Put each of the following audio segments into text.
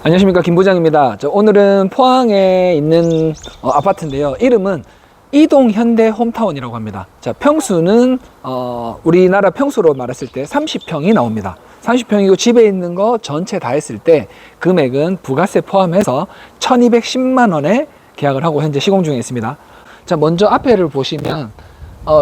안녕하십니까, 김 부장입니다. 오늘은 포항에 있는 아파트인데요. 이름은 이동 현대 홈타운이라고 합니다. 평수는 우리나라 평수로 말했을 때 30평이 나옵니다. 30평이고 집에 있는 거 전체 다 했을 때 금액은 부가세 포함해서 1210만 원에 계약을 하고 현재 시공 중에 있습니다. 먼저 앞에를 보시면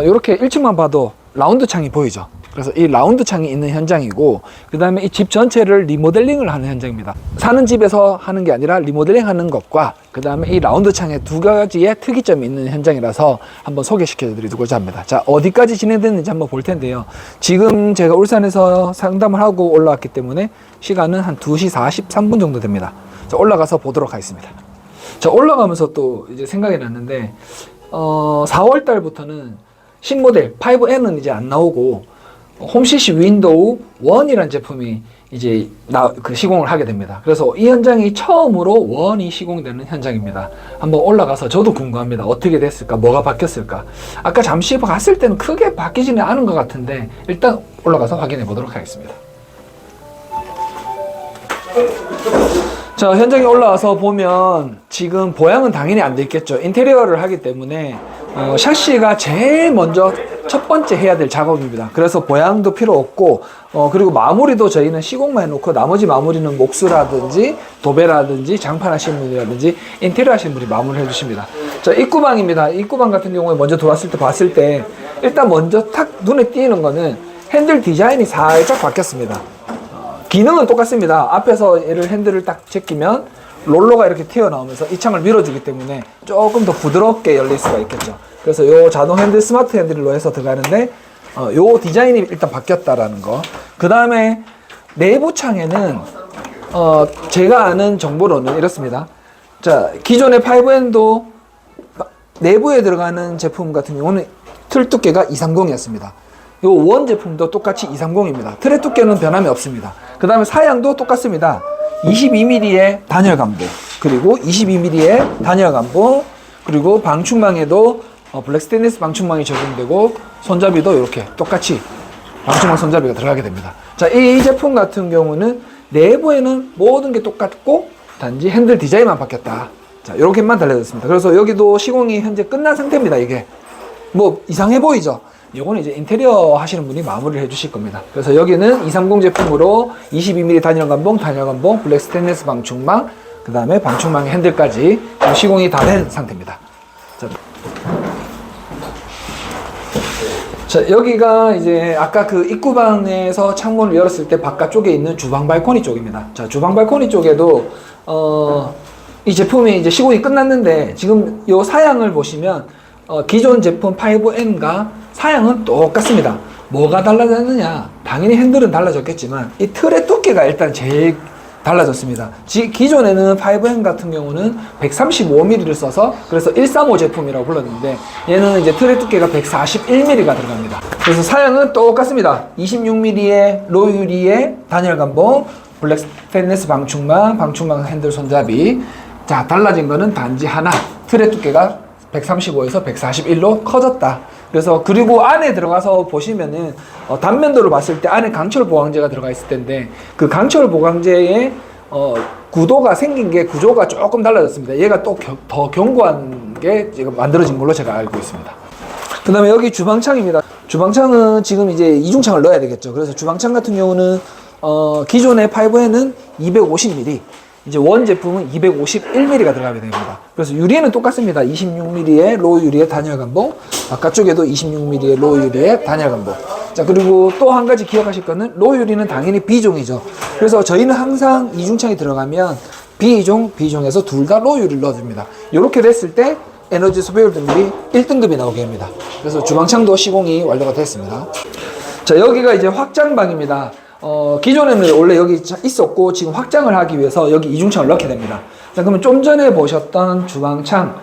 이렇게 1층만 봐도 라운드 창이 보이죠. 그래서 이 라운드 창이 있는 현장이고, 그 다음에 이 집 전체를 리모델링을 하는 현장입니다. 사는 집에서 하는 게 아니라 리모델링 하는 것과 그 다음에 이 라운드 창에 두 가지의 특이점이 있는 현장이라서 한번 소개시켜 드리고자 합니다. 어디까지 진행됐는지 한번 볼 텐데요. 지금 제가 울산에서 상담을 하고 올라왔기 때문에 시간은 한 2시 43분 정도 됩니다. 올라가서 보도록 하겠습니다. 올라가면서 또 이제 생각이 났는데 4월 달부터는 신모델 5N은 이제 안 나오고 홈CC 윈도우 1이라는 제품이 이제 시공을 하게 됩니다. 그래서 이 현장이 처음으로 1이 시공되는 현장입니다. 한번 올라가서 저도 궁금합니다. 어떻게 됐을까? 뭐가 바뀌었을까? 아까 잠시 갔을 때는 크게 바뀌지는 않은 것 같은데 일단 올라가서 확인해 보도록 하겠습니다. 현장에 올라와서 보면 지금 보양은 당연히 안 돼 있겠죠. 인테리어를 하기 때문에 샤시가 제일 먼저 첫 번째 해야 될 작업입니다. 그래서 보양도 필요 없고 그리고 마무리도 저희는 시공만 해놓고 나머지 마무리는 목수라든지 도배라든지 장판 하시는 분이라든지 인테리어 하시는 분이 마무리를 해주십니다. 입구방입니다. 입구방 같은 경우에 먼저 들어왔을 때 봤을 때 일단 먼저 탁 눈에 띄는 거는 핸들 디자인이 살짝 바뀌었습니다. 기능은 똑같습니다. 앞에서 얘를 핸들을 딱 제끼면 롤러가 이렇게 튀어나오면서 이 창을 밀어주기 때문에 조금 더 부드럽게 열릴 수가 있겠죠. 그래서 요 자동 핸들, 스마트 핸들로 해서 들어가는데 요 디자인이 일단 바뀌었다라는 거. 그 다음에 내부 창에는 제가 아는 정보로는 이렇습니다. 기존의 5N도 내부에 들어가는 제품 같은 경우는 틀 두께가 230이었습니다. 요 원 제품도 똑같이 230입니다. 틀의 두께는 변함이 없습니다. 그 다음에 사양도 똑같습니다. 22mm의 단열 감봉, 그리고 22mm의 단열 감봉, 그리고 방충망에도 블랙 스테인리스 방충망이 적용되고 손잡이도 이렇게 똑같이 방충망 손잡이가 들어가게 됩니다. 이 제품 같은 경우는 내부에는 모든 게 똑같고 단지 핸들 디자인만 바뀌었다. 이렇게만 달라졌습니다. 그래서 여기도 시공이 현재 끝난 상태입니다. 이게 뭐 이상해 보이죠? 요거는 이제 인테리어 하시는 분이 마무리를 해주실 겁니다. 그래서 여기는 230 제품으로 22mm 단열 감봉, 블랙 스테인리스 방충망, 그 다음에 방충망의 핸들까지 시공이 다 된 상태입니다. 여기가 이제 아까 그 입구방에서 창문을 열었을 때 바깥쪽에 있는 주방 발코니 쪽입니다. 주방 발코니 쪽에도 이 제품이 이제 시공이 끝났는데 지금 요 사양을 보시면 기존 제품 5N과 사양은 똑같습니다. 뭐가 달라졌느냐? 당연히 핸들은 달라졌겠지만 이 틀의 두께가 일단 제일 달라졌습니다. 기존에는 5N 같은 경우는 135mm를 써서 그래서 135 제품이라고 불렀는데 얘는 이제 틀의 두께가 141mm가 들어갑니다. 그래서 사양은 똑같습니다. 26mm의 로우 유리의 단열 감봉, 블랙 스테인리스 방충망 핸들 손잡이. 달라진 거는 단지 하나. 틀의 두께가 135에서 141로 커졌다. 그래서 그리고 안에 들어가서 보시면은 단면도를 봤을 때 안에 강철 보강제가 들어가 있을 텐데 그 강철 보강제의 구도가 생긴 게 구조가 조금 달라졌습니다. 얘가 또 더 견고한 게 지금 만들어진 걸로 제가 알고 있습니다. 그 다음에 여기 주방창입니다. 주방창은 지금 이제 이중창을 넣어야 되겠죠. 그래서 주방창 같은 경우는 기존의 5N은 250mm, 이제 원 제품은 251mm가 들어가게 됩니다. 그래서 유리는 똑같습니다. 26mm의 로우 유리의 단열 감봉, 바깥쪽에도 26mm의 로우 유리의 단열 감봉. 그리고 또 한 가지 기억하실 거는 로우 유리는 당연히 B종이죠. 그래서 저희는 항상 이중창이 들어가면 B종, B종에서 둘 다 로우 유리를 넣어줍니다. 이렇게 됐을 때 에너지 소비율 등급이 1등급이 나오게 됩니다. 그래서 주방창도 시공이 완료가 됐습니다. 여기가 이제 확장방입니다. 기존에는 원래 여기 있었고 지금 확장을 하기 위해서 여기 이중창을 넣게 됩니다. 그러면 좀 전에 보셨던 주방창,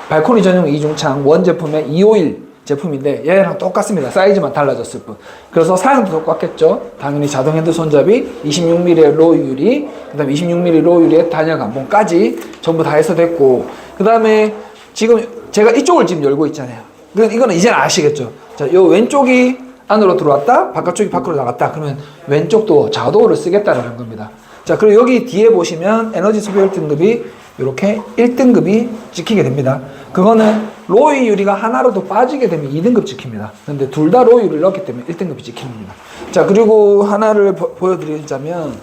발코니 전용 이중창 원 제품의 251 제품인데 얘랑 똑같습니다. 사이즈만 달라졌을 뿐. 그래서 사양도 똑같겠죠. 당연히 자동 핸들 손잡이, 26mm의 로우 유리, 그 다음에 26mm 로우 유리의 단열 감봉까지 전부 다 해서 됐고, 그 다음에 지금 제가 이쪽을 지금 열고 있잖아요. 이거는 이제는 아시겠죠. 요 왼쪽이 안으로 들어왔다, 바깥쪽이 밖으로 나갔다. 그러면 왼쪽도 자도를 쓰겠다라는 겁니다. 자, 그리고 여기 뒤에 보시면 에너지 소비율 등급이 이렇게 1등급이 찍히게 됩니다. 그거는 로이 유리가 하나라도 빠지게 되면 2등급 찍힙니다. 근데 둘 다 로이 유리를 넣었기 때문에 1등급이 찍힙니다. 자, 그리고 하나를 보여드리자면,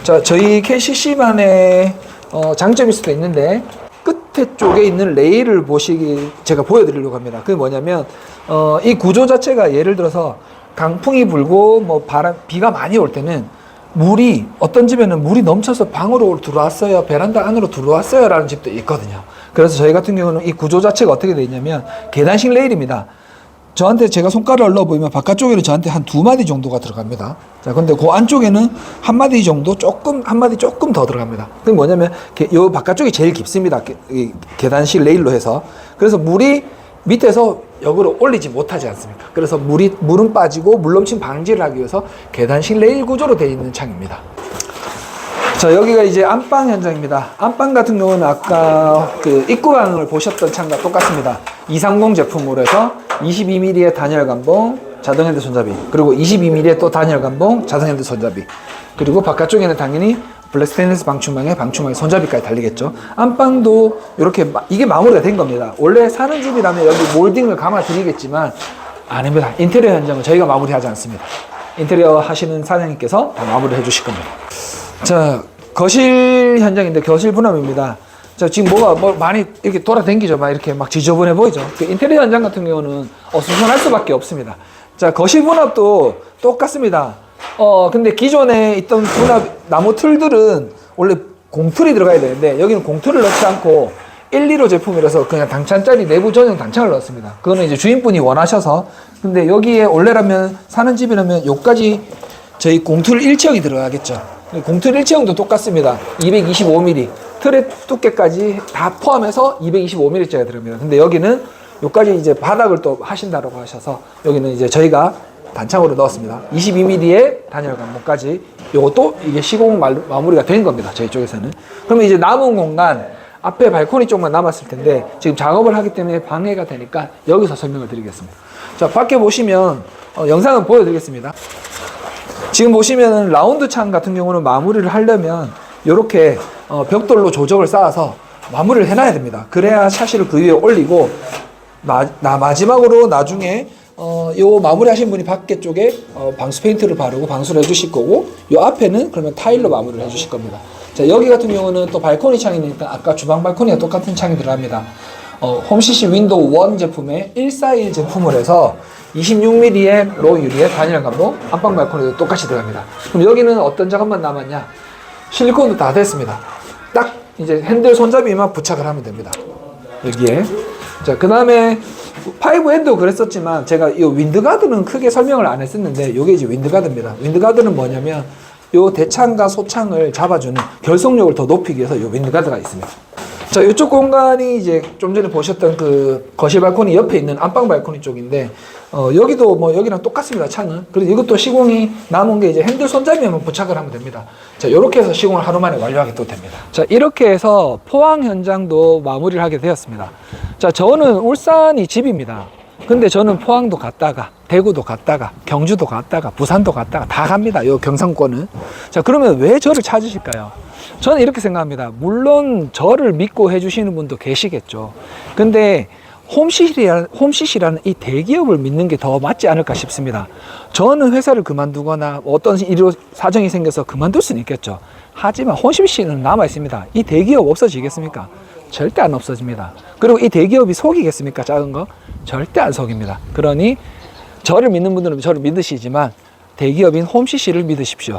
자, 저희 KCC만의 장점일 수도 있는데, 끝에 쪽에 있는 레일을 제가 보여드리려고 합니다. 그게 뭐냐면, 이 구조 자체가 예를 들어서 강풍이 불고, 뭐 비가 많이 올 때는 어떤 집에는 물이 넘쳐서 방으로 들어왔어요, 베란다 안으로 들어왔어요 라는 집도 있거든요. 그래서 저희 같은 경우는 이 구조 자체가 어떻게 되어 있냐면 계단식 레일입니다. 저한테 제가 손가락을 넣어 보이면 바깥쪽에는 저한테 한 2마디 정도가 들어갑니다. 자, 근데 그 안쪽에는 한 마디 조금 더 들어갑니다. 그게 뭐냐면 요 바깥쪽이 제일 깊습니다. 계단식 레일로 해서. 그래서 물이 밑에서 역으로 올리지 못하지 않습니까? 그래서 물은 빠지고 물넘침 방지를 하기 위해서 계단식 레일 구조로 되어 있는 창입니다. 자, 여기가 이제 안방 현장입니다. 안방 같은 경우는 아까 그 입구방을 보셨던 창과 똑같습니다. 230 제품으로 해서 22mm의 단열 감봉, 자동 핸들 손잡이, 그리고 22mm의 또 단열 감봉, 자동 핸들 손잡이, 그리고 바깥쪽에는 당연히 블랙 스테인리스 방충망에 손잡이까지 달리겠죠. 안방도 이렇게 이게 마무리가 된 겁니다. 원래 사는 집이라면 여기 몰딩을 감아 드리겠지만 아닙니다. 인테리어 현장은 저희가 마무리하지 않습니다. 인테리어 하시는 사장님께서 다 마무리를 해주실 겁니다. 자, 거실 현장인데 거실 분합입니다. 자, 지금 뭐가 많이 이렇게 돌아다니죠. 막 이렇게 막 지저분해 보이죠. 그 인테리어 현장 같은 경우는 어수선할 수밖에 없습니다. 자, 거실 분합도 똑같습니다. 근데 기존에 있던 나무 틀들은 원래 공틀이 들어가야 되는데 여기는 공틀을 넣지 않고 1, 2호 제품이라서 그냥 당찬짜리 내부 전용 단창을 넣었습니다. 그거는 이제 주인분이 원하셔서. 근데 여기에 원래라면 사는 집이라면 여기까지 저희 공틀 일체형이 들어가겠죠. 공틀 일체형도 똑같습니다. 225mm 틀의 두께까지 다 포함해서 225mm짜리가 들어갑니다. 근데 여기는 여기까지 이제 바닥을 또 하신다고 하셔서 여기는 이제 저희가 단창으로 넣었습니다. 22mm의 단열 감봉까지 요것도 이게 시공 마무리가 된 겁니다. 저희 쪽에서는. 그러면 이제 남은 공간 앞에 발코니 쪽만 남았을 텐데 지금 작업을 하기 때문에 방해가 되니까 여기서 설명을 드리겠습니다. 자, 밖에 보시면 영상은 보여드리겠습니다. 지금 보시면 라운드 창 같은 경우는 마무리를 하려면 이렇게 벽돌로 조적을 쌓아서 마무리를 해놔야 됩니다. 그래야 샤시를 그 위에 올리고 마지막으로 나중에 요 마무리 하신 분이 밖에 쪽에 방수 페인트를 바르고 방수를 해주실 거고 요 앞에는 그러면 타일로 마무리를 해주실 겁니다. 자, 여기 같은 경우는 또 발코니 창이니까 아까 주방 발코니와 똑같은 창이 들어갑니다. 홈CC 윈도우 1 제품의 141 제품을 해서 26mm의 로우 유리의 단열 감봉, 안방 발코니도 똑같이 들어갑니다. 그럼 여기는 어떤 작업만 남았냐? 실리콘도 다 됐습니다. 딱 이제 핸들 손잡이만 부착을 하면 됩니다. 여기에. 자, 그 다음에 파이브 핸도 그랬었지만 제가 이 윈드가드는 크게 설명을 안 했었는데 요게 이제 윈드가드입니다. 윈드가드는 뭐냐면 요 대창과 소창을 잡아주는 결속력을 더 높이기 위해서 요 윈드가드가 있습니다. 자, 이쪽 공간이 이제 좀 전에 보셨던 그 거실 발코니 옆에 있는 안방 발코니 쪽인데 여기도 뭐 여기랑 똑같습니다. 창은. 그래서 이것도 시공이 남은 게 이제 핸들 손잡이만 부착을 하면 됩니다. 자, 이렇게 해서 시공을 하루 만에 완료하게 또 됩니다. 자, 이렇게 해서 포항 현장도 마무리를 하게 되었습니다. 자, 저는 울산이 집입니다. 근데 저는 포항도 갔다가 대구도 갔다가 경주도 갔다가 부산도 갔다가 다 갑니다. 요 경상권은. 자, 그러면 왜 저를 찾으실까요? 저는 이렇게 생각합니다. 물론 저를 믿고 해주시는 분도 계시겠죠. 근데 홈CC라는 이 대기업을 믿는 게 더 맞지 않을까 싶습니다. 저는 회사를 그만두거나 어떤 일로 사정이 생겨서 그만둘 수는 있겠죠. 하지만 홈CC는 남아 있습니다. 이 대기업 없어지겠습니까? 절대 안 없어집니다. 그리고 이 대기업이 속이겠습니까? 작은 거? 절대 안 속입니다. 그러니 저를 믿는 분들은 저를 믿으시지만 대기업인 홈CC를 믿으십시오.